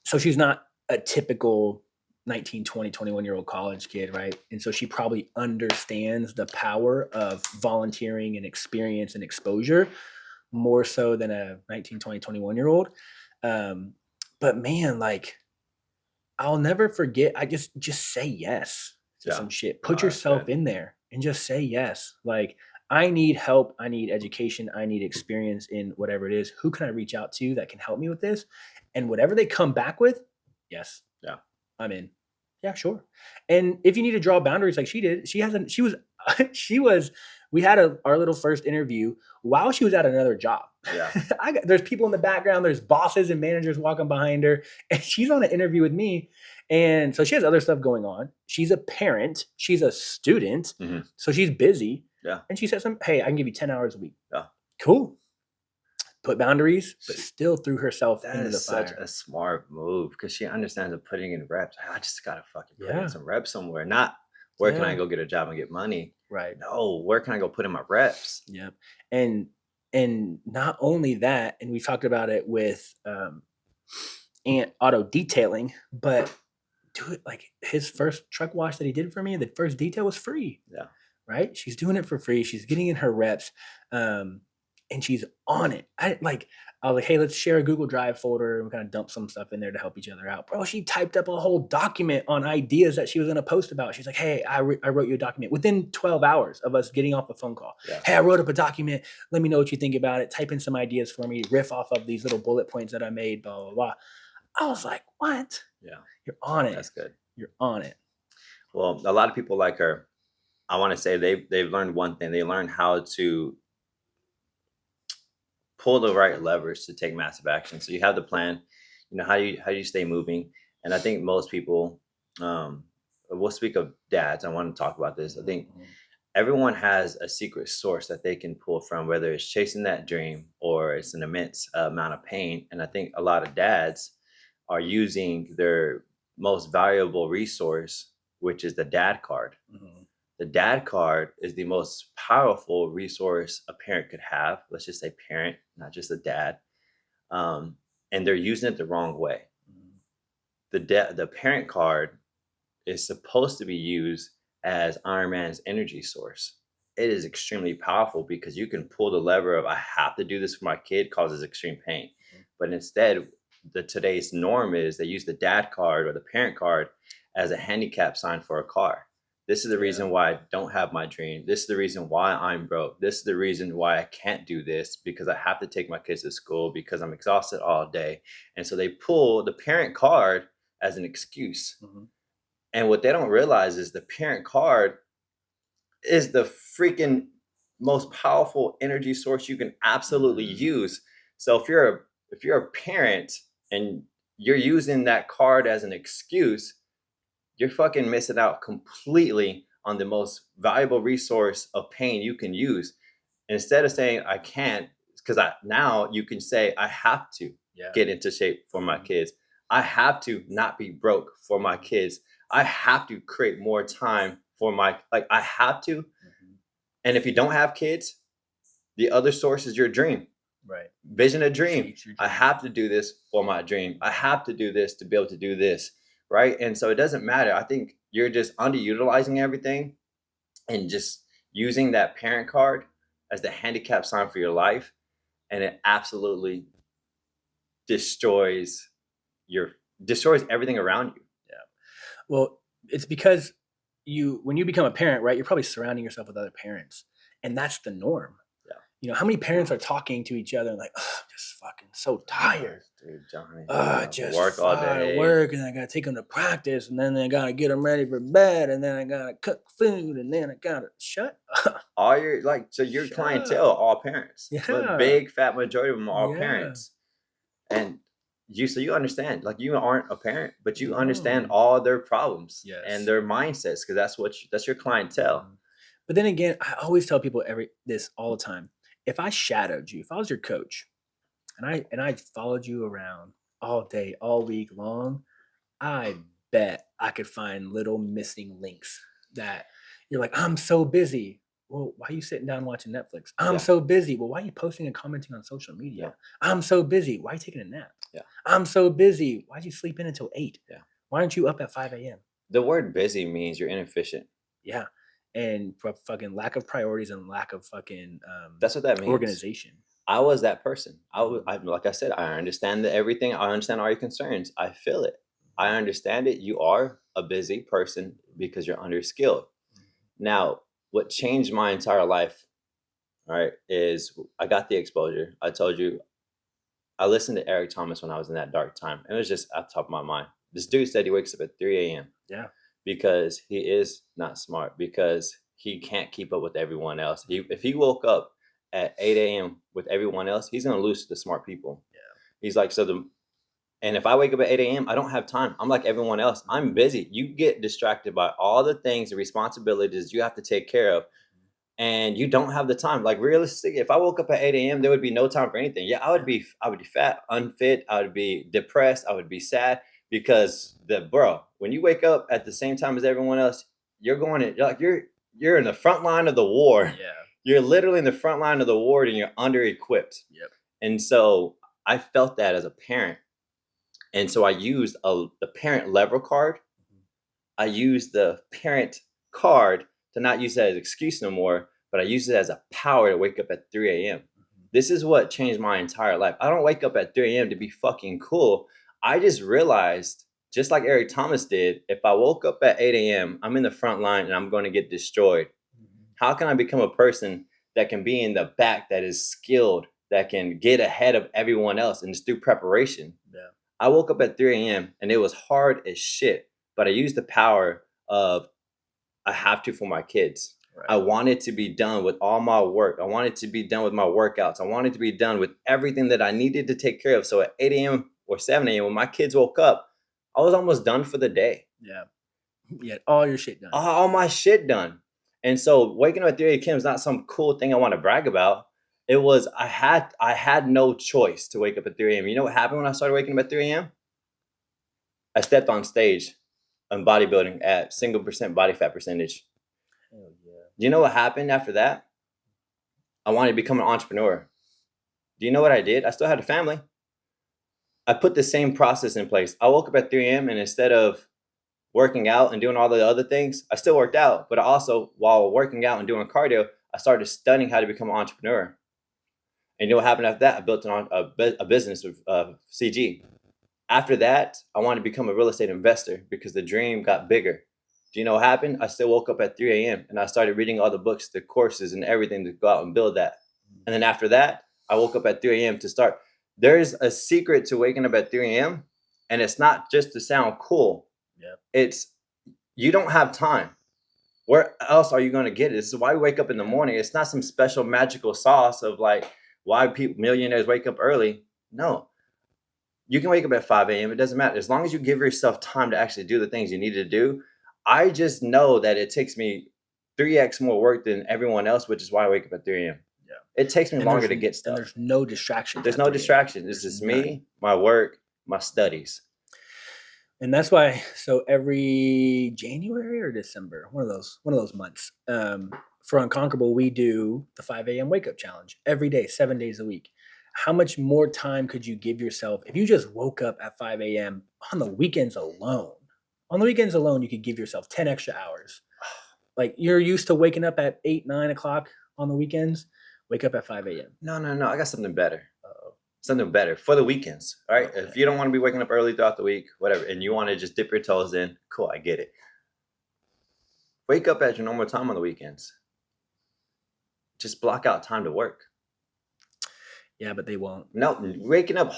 So she's not a typical 19, 20, 21-year-old college kid, right? And so she probably understands the power of volunteering and experience and exposure more so than a 19, 20, 21-year-old. But man, like, I'll never forget, I just say yes to some shit. Put yourself in there and just say yes. Like, I need help. I need education. I need experience in whatever it is. Who can I reach out to that can help me with this? And whatever they come back with, yes. Yeah. I'm in. Yeah, sure. And if you need to draw boundaries like she did, we had our little first interview while she was at another job. Yeah. There's people in the background, there's bosses and managers walking behind her, and she's on an interview with me. And so she has other stuff going on. She's a parent. She's a student. Mm-hmm. So she's busy. Yeah. And she said hey, I can give you 10 hours a week. Yeah. Cool. Put boundaries, but still threw herself into the fire. That's such a smart move, because she understands that putting in reps. I just got to fucking put in some reps somewhere. Not where can I go get a job and get money? Right. No, where can I go put in my reps? Yep. And not only that, and we talked about it with Aunt Auto Detailing, but do it like his first truck wash that he did for me, the first detail was free. Yeah. Right? She's doing it for free. She's getting in her reps. And she's on it. I was like, hey, let's share a Google Drive folder, and we kind of dump some stuff in there to help each other out. Bro, she typed up a whole document on ideas that she was going to post about. She's like, hey, I wrote you a document within 12 hours of us getting off a phone call. Yeah. Hey, I wrote up a document. Let me know what you think about it. Type in some ideas for me. Riff off of these little bullet points that I made, blah, blah, blah. I was like, what? Yeah. You're on it. That's good. You're on it. Well, a lot of people like her, I want to say they've learned one thing. They learned how to pull the right levers to take massive action. So you have the plan, how do you stay moving? And I think most people, we'll speak of dads. I want to talk about this. I think everyone has a secret source that they can pull from, whether it's chasing that dream or it's an immense amount of pain. And I think a lot of dads are using their most valuable resource, which is the dad card. Mm-hmm. The dad card is the most powerful resource a parent could have. Let's just say parent, not just a dad. And they're using it the wrong way. the parent card is supposed to be used as Iron Man's energy source. It is extremely powerful because you can pull the lever of I have to do this for my kid, causes extreme pain. But instead, today's norm is they use the dad card or the parent card as a handicap sign for a car. This is the reason why I don't have my dream. This is the reason why I'm broke. This is the reason why I can't do this, because I have to take my kids to school because I'm exhausted all day. And so they pull the parent card as an excuse. And what they don't realize is the parent card is the freaking most powerful energy source you can absolutely use. So if you're a parent and you're using that card as an excuse, you're fucking missing out completely on the most valuable resource of pain you can use. Instead of saying I can't, because now you can say I have to get into shape for my kids. I have to not be broke for my kids. I have to create more time for I have to. And if you don't have kids, the other source is your dream. Right. Vision a dream. I have to do this for my dream. I have to do this to be able to do this. Right. And so it doesn't matter. I think you're just underutilizing everything and just using that parent card as the handicap sign for your life. And it absolutely destroys everything around you. Yeah. Well, it's because when you become a parent, right, you're probably surrounding yourself with other parents, and that's the norm. Yeah. You know, how many parents are talking to each other and like, oh, I'm just fucking so tired. Dude, Johnny. I just work all day. Work, and I gotta take them to practice, and then I gotta get them ready for bed, and then I gotta cook food, and then I gotta shut up. All your your clientele, all parents. Yeah. The big fat majority of them are all parents. And you understand, you aren't a parent, but you understand all their problems and their mindsets, because that's your clientele. But then again, I always tell people this all the time. If I shadowed you, if I was your coach, and I followed you around all day, all week long, I bet I could find little missing links that you're like, I'm so busy. Well, why are you sitting down watching Netflix? I'm so busy. Well, why are you posting and commenting on social media? Yeah. I'm so busy. Why are you taking a nap? Yeah. I'm so busy. Why'd you sleep in until 8? Yeah. Why aren't you up at 5 a.m.? The word busy means you're inefficient. Yeah. And fucking lack of priorities and lack of fucking that's what that means. Organization. I was that person. I like I said, I understand everything. I understand all your concerns. I feel it. I understand it. You are a busy person because you're underskilled. Now, what changed my entire life, right, is I got the exposure. I told you, I listened to Eric Thomas when I was in that dark time. And it was just at the top of my mind. This dude said he wakes up at 3 a.m. Yeah. Because he is not smart, because he can't keep up with everyone else. If he woke up at 8 a.m. with everyone else, he's going to lose to the smart people. Yeah. He's like, and if I wake up at 8 a.m., I don't have time. I'm like everyone else. I'm busy. You get distracted by all the things, the responsibilities you have to take care of, and you don't have the time. Like, realistically, if I woke up at 8 a.m., there would be no time for anything. Yeah, I would be fat, unfit. I would be depressed. I would be sad, because when you wake up at the same time as everyone else, you're in the front line of the war. Yeah. You're literally in the front line of the war, and you're under-equipped. Yep. And so I felt that as a parent. And so I used the parent lever card. I used the parent card to not use that as an excuse no more, but I used it as a power to wake up at 3 a.m. This is what changed my entire life. I don't wake up at 3 a.m. to be fucking cool. I just realized, just like Eric Thomas did, if I woke up at 8 a.m., I'm in the front line and I'm going to get destroyed. How can I become a person that can be in the back, that is skilled, that can get ahead of everyone else, and just do preparation? Yeah. I woke up at 3 a.m. and it was hard as shit, but I used the power of I have to for my kids. Right. I wanted to be done with all my work. I wanted to be done with my workouts. I wanted to be done with everything that I needed to take care of. So at 8 a.m. or 7 a.m. when my kids woke up, I was almost done for the day. Yeah. You had all your shit done. All my shit done. And so waking up at 3 a.m. is not some cool thing I want to brag about. It was, I had no choice to wake up at 3 a.m. You know what happened when I started waking up at 3 a.m.? I stepped on stage in bodybuilding at 1% body fat percentage. Hell yeah. Do you know what happened after that? I wanted to become an entrepreneur. Do you know what I did? I still had a family. I put the same process in place. I woke up at 3 a.m. and instead of working out and doing all the other things, I still worked out. But I also, while working out and doing cardio, I started studying how to become an entrepreneur. And you know what happened after that? I built a business with CG. After that, I wanted to become a real estate investor because the dream got bigger. Do you know what happened? I still woke up at 3 a.m. and I started reading all the books, the courses, and everything to go out and build that. And then after that, I woke up at 3 a.m. to start. There's a secret to waking up at 3 a.m. and it's not just to sound cool. Yeah. It's you don't have time. Where else are you going to get it? This is why we wake up in the morning. It's not some special magical sauce of like why millionaires wake up early. No. You can wake up at 5 a.m. It doesn't matter. As long as you give yourself time to actually do the things you need to do. I just know that it takes me 3x more work than everyone else, which is why I wake up at 3 a.m. Yeah. It takes me longer to get stuff. And there's no distraction. There's no distraction. It's just me, my work, my studies. And that's why, so every January or December, one of those months, for Unconquerable, we do the 5 a.m. wake up challenge every day, 7 days a week. How much more time could you give yourself if you just woke up at 5 a.m. on the weekends alone? On the weekends alone, you could give yourself 10 extra hours. Like you're used to waking up at 8, 9 o'clock on the weekends, wake up at 5 a.m. No. I got something better. Something better for the weekends. All right. Okay. If you don't want to be waking up early throughout the week, whatever, and you want to just dip your toes in, cool, I get it. Wake up at your normal time on the weekends. Just block out time to work. Yeah, but they won't. No, waking up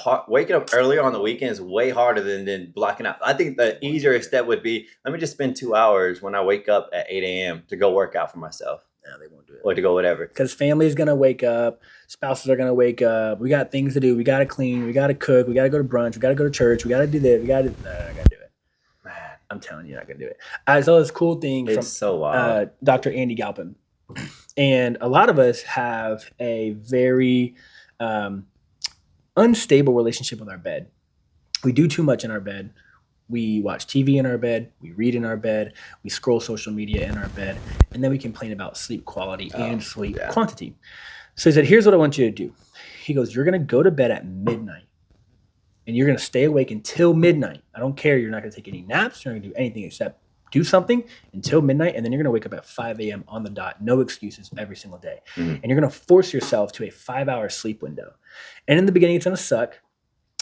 earlier on the weekend is way harder than blocking out. I think the easier step would be, let me just spend 2 hours when I wake up at 8 a.m. to go work out for myself. No, they won't do it. Or to go whatever. Because family's going to wake up. Spouses are going to wake up. We got things to do. We got to clean. We got to cook. We got to go to brunch. We got to go to church. We got to do this. I got to do it. Man, I'm telling you, you're not going to do it. I saw this cool thing from so wild. Dr. Andy Galpin. And a lot of us have a very unstable relationship with our bed. We do too much in our bed. We watch TV in our bed. We read in our bed. We scroll social media in our bed. And then we complain about sleep quality and sleep quantity. So he said, here's what I want you to do. He goes, you're going to go to bed at midnight. And you're going to stay awake until midnight. I don't care. You're not going to take any naps. You're not going to do anything except do something until midnight. And then you're going to wake up at 5 a.m. on the dot. No excuses every single day. Mm-hmm. And you're going to force yourself to a 5-hour sleep window. And in the beginning, it's going to suck.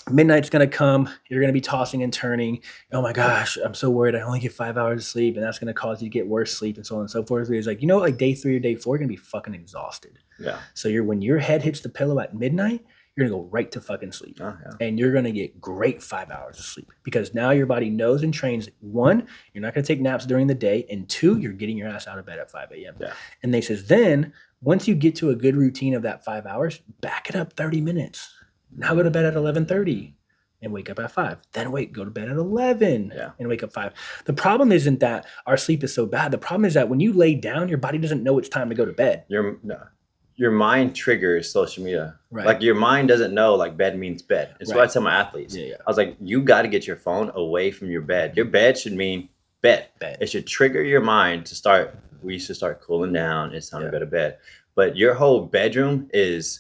Midnight's going to come. You're going to be tossing and turning. Oh my gosh, I'm so worried. I only get 5 hours of sleep. And that's going to cause you to get worse sleep and so on and so forth. It's like, like day 3 or day 4, you're going to be fucking exhausted. Yeah. So when your head hits the pillow at midnight, you're going to go right to fucking sleep. Oh, yeah. And you're going to get great 5 hours of sleep because now your body knows and trains. 1, you're not going to take naps during the day. And 2, you're getting your ass out of bed at 5 a.m. Yeah. And they says, then once you get to a good routine of that 5 hours, back it up 30 minutes. Now go to bed at 11:30 and wake up at 5. Then go to bed at 11 and wake up 5. The problem isn't that our sleep is so bad. The problem is that when you lay down, your body doesn't know it's time to go to bed. Your mind triggers social media. Right. Like your mind doesn't know like bed means bed. It's what I tell my athletes. Yeah. I was like, you got to get your phone away from your bed. Your bed should mean bed. It should trigger your mind to start. We should start cooling down. It's time to go to bed. But your whole bedroom is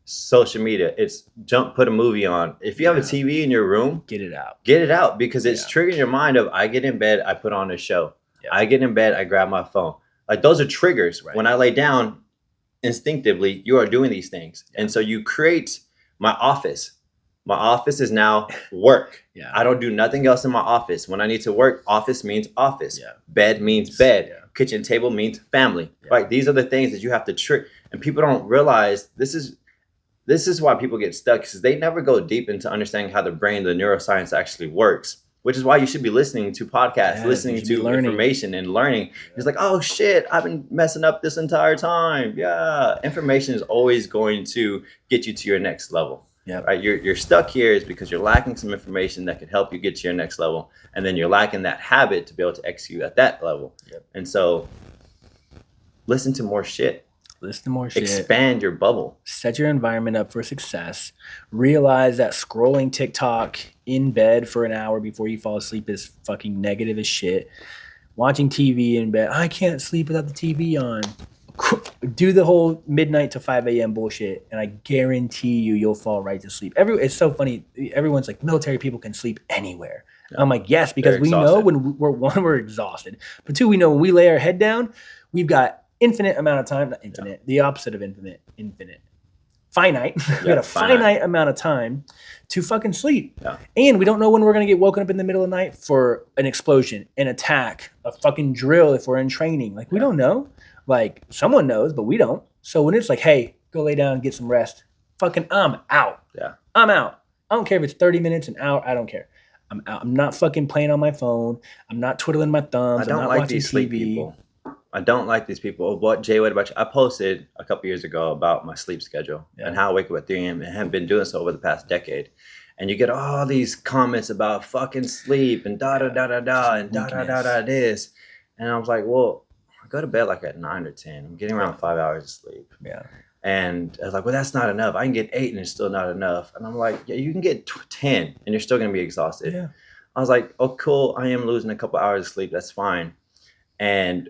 social media. It's put a movie on. If you have a TV in your room, get it out because it's triggering your mind of, I get in bed, I put on a show. Yeah. I get in bed, I grab my phone. Like those are triggers. Right. When I lay down, instinctively, you are doing these things. Yeah. And so you create my office. My office is now work. Yeah. I don't do nothing else in my office. When I need to work, office means office. Yeah. Bed means bed. Yeah. Kitchen table means family. Yeah. Right? These are the things that you have to trick. And people don't realize this is why people get stuck, because they never go deep into understanding how the brain, the neuroscience actually works, which is why you should be listening to podcasts, listening to information and learning. Yeah. It's like, oh shit, I've been messing up this entire time. Yeah. Information is always going to get you to your next level. Yeah. Right. You're stuck here is because you're lacking some information that could help you get to your next level. And then you're lacking that habit to be able to execute at that level. Yep. And so listen to more shit. Expand your bubble. Set your environment up for success. Realize that scrolling TikTok in bed for an hour before you fall asleep is fucking negative as shit. Watching TV in bed. I can't sleep without the TV on. Do the whole midnight to 5 a.m. bullshit, and I guarantee you'll fall right to sleep. It's so funny. Everyone's like, military people can sleep anywhere. Yeah. I'm like, yes, because we know when we're exhausted. But two, we know when we lay our head down, we've got infinite amount of time. Not infinite, the opposite of infinite. Finite. We got a finite amount of time to fucking sleep. Yeah. And we don't know when we're going to get woken up in the middle of the night for an explosion, an attack, a fucking drill if we're in training. Like, we don't know. Like, someone knows, but we don't. So when it's like, hey, go lay down and get some rest, fucking I'm out. Yeah. I'm out. I don't care if it's 30 minutes, an hour. I don't care. I'm out. I'm not fucking playing on my phone. I'm not twiddling my thumbs. I'm not watching these TV. Sleep people. I don't like these people. What, Jay, what about you? I posted a couple years ago about my sleep schedule and how I wake up at 3 a.m. and have been doing so over the past decade. And you get all these comments about fucking sleep and da-da-da-da-da and da-da-da-da this. And I was like, well, I go to bed like at 9 or 10. I'm getting around 5 hours of sleep. Yeah. And I was like, well, that's not enough. I can get 8 and it's still not enough. And I'm like, yeah, you can get 10 and you're still going to be exhausted. Yeah. I was like, oh, cool. I am losing a couple hours of sleep. That's fine. And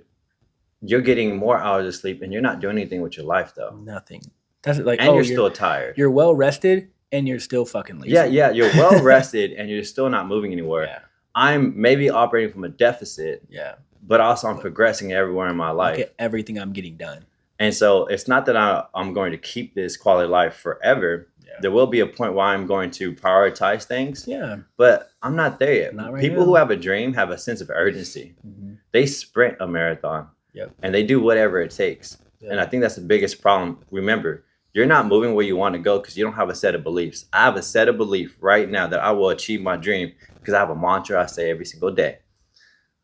you're getting more hours of sleep and you're not doing anything with your life though. Nothing. That's like, and you're still tired. You're well rested and you're still fucking lazy. Yeah. You're well rested and you're still not moving anywhere. Yeah. I'm maybe operating from a deficit. Yeah. But also I'm progressing everywhere in my life. Look at everything I'm getting done. And so it's not that I'm going to keep this quality of life forever. Yeah. There will be a point where I'm going to prioritize things. Yeah. But I'm not there yet. Not right People now. Who have a dream have a sense of urgency. Mm-hmm. They sprint a marathon. Yep. And they do whatever it takes. Yep. And I think that's the biggest problem. Remember, you're not moving where you want to go because you don't have a set of beliefs. I have a set of belief right now that I will achieve my dream because I have a mantra I say every single day.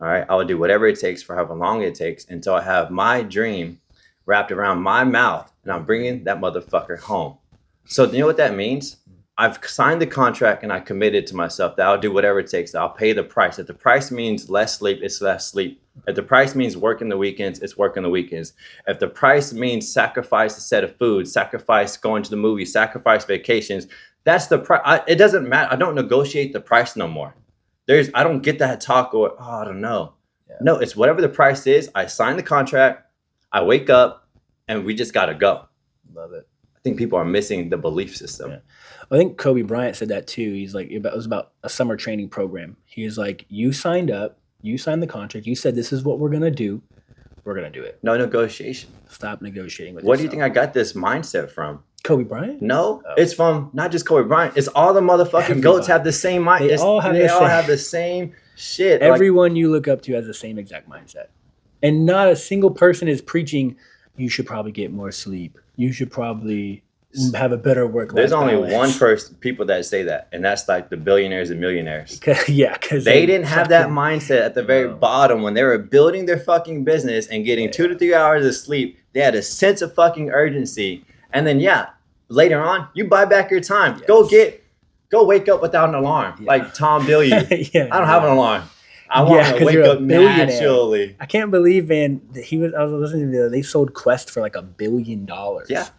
All right. I will do whatever it takes for however long it takes until I have my dream wrapped around my mouth and I'm bringing that motherfucker home. So you know what that means? I've signed the contract and I committed to myself that I'll do whatever it takes. That I'll pay the price. If the price means less sleep, it's less sleep. If the price means working the weekends, it's working the weekends. If the price means sacrifice a set of food, sacrifice going to the movies, sacrifice vacations, that's the price. It doesn't matter. I don't negotiate the price no more. I don't get that talk or, I don't know. Yeah. No, it's whatever the price is. I sign the contract. I wake up and we just got to go. Love it. I think people are missing the belief system. Yeah. I think Kobe Bryant said that too. He's like, it was about a summer training program. He was like, you signed up, you signed the contract, you said this is what we're going to do. We're going to do it. No negotiation. Stop negotiating with What do you think I got this mindset from? Kobe Bryant? No, It's from not just Kobe Bryant. It's all the motherfucking GOATs have the same mind. They all have the same shit. Everyone you look up to has the same exact mindset. And not a single person is preaching, you should probably get more sleep. You should probably have a better work-life There's only balance. one people that say that, and that's like the billionaires and millionaires. Because they didn't have that mindset at the very bottom when they were building their fucking business and getting 2 to 3 hours of sleep. They had a sense of fucking urgency, and then later on, you buy back your time. Yes. Go wake up without an alarm, like Tom Billiard. I don't have an alarm. I want to wake up naturally. I can't believe, man. I was listening to they sold Quest for like $1 billion. Yeah.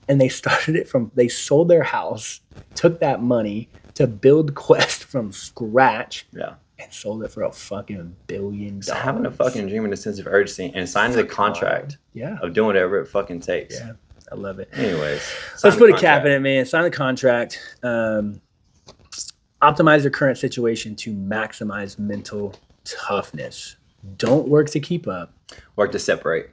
And they started it they sold their house, took that money to build Quest from scratch. Yeah. And sold it for a fucking $1 billion. So having a fucking dream and a sense of urgency and signing the contract of doing whatever it fucking takes. Yeah. I love it. Anyways. Let's put a cap in it, man. Sign the contract. Optimize your current situation to maximize mental toughness. Don't work to keep up. Work to separate.